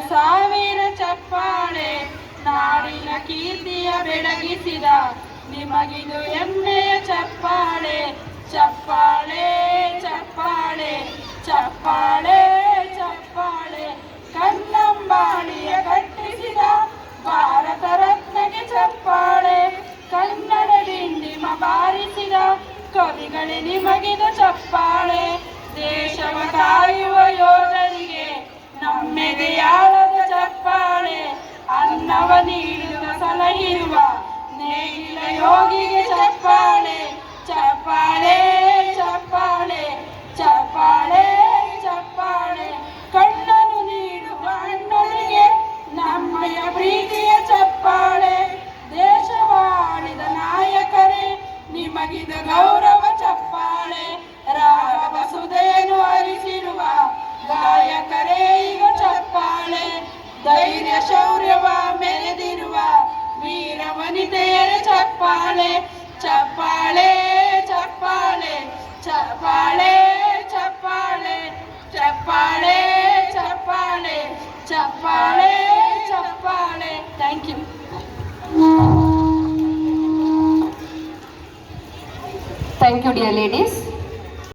ಸಾವಿರ ಚಪ್ಪಾಳೆ ನಾಡಿನ ಕೀರ್ತಿಯ ಬೆಳಗಿಸಿದ ನಿಮಗಿದು ಹೆಮ್ಮೆಯ ಚಪ್ಪಾಳೆ ಚಪ್ಪಾಳೆ ಚಪ್ಪಾಳೆ ಚಪ್ಪಾಳೆ ಚಪ್ಪಾಳೆ ಕನ್ನಂಬಾಡಿಯ ಕಟ್ಟಿಸಿದ ಭಾರತ ರತ್ನಗೆ ಚಪ್ಪಾಳೆ ಕನ್ನಡ ಡಿಂಡಿಮ ಬಾರಿಸಿದ ಕವಿಗಳೇ ನಿಮಗಿದು ಚಪ್ಪಾಳೆ ದೇಶವ ಕಾಯುವ ಯೋಧರಿಗೆ ನಮ್ಮೆದೆಯಾಳದ ಚಪ್ಪಾಳೆ ಅನ್ನವ ನೀಡುವ ಸಲಹಿರುವ ನೇಗಿಲ ಯೋಗಿಗೆ ಚಪ್ಪಾಳೆ ಚಪ್ಪಾಳೆ ಚಪ್ಪಾಳೆ ಚಪ್ಪಾಳೆ ಚಪ್ಪಾಳೆ ಕಣ್ಣನು ನೀಡುವ ಅಣ್ಣನಿಗೆ ನಮ್ಮಯ ಪ್ರೀತಿಯ ಚಪ್ಪಾಳೆ ದೇಶವಾಳಿದ ನಾಯಕರೇ ನಿಮಗಿದು ಗೌರವ ಚಪ್ಪಾಳೆ ರಾಗದ ಸುಧೆಯನ್ನು ಹರಿಸಿರುವ ಗಾಯಕರೇ ಈಗ ಚಪ್ಪಾಳೆ ಧೈರ್ಯ ಶೌರ್ಯವ ಮೆರೆದಿರುವ ವೀರ ವನಿತೆಯರ ಚಪ್ಪಾಳೆ ಚಪ್ಪಾಳೆ ಚಪ್ಪಾಳೆ ಚಪ್ಪಾಳೆ ಚಪ್ಪಾಳೆ ಚಪ್ಪಾಳೆ ಚಪ್ಪಾಳೆ ಚಪ್ಪಾಳೆ ಚಪ್ಪಾಳೆ thank you Thank you, dear ladies.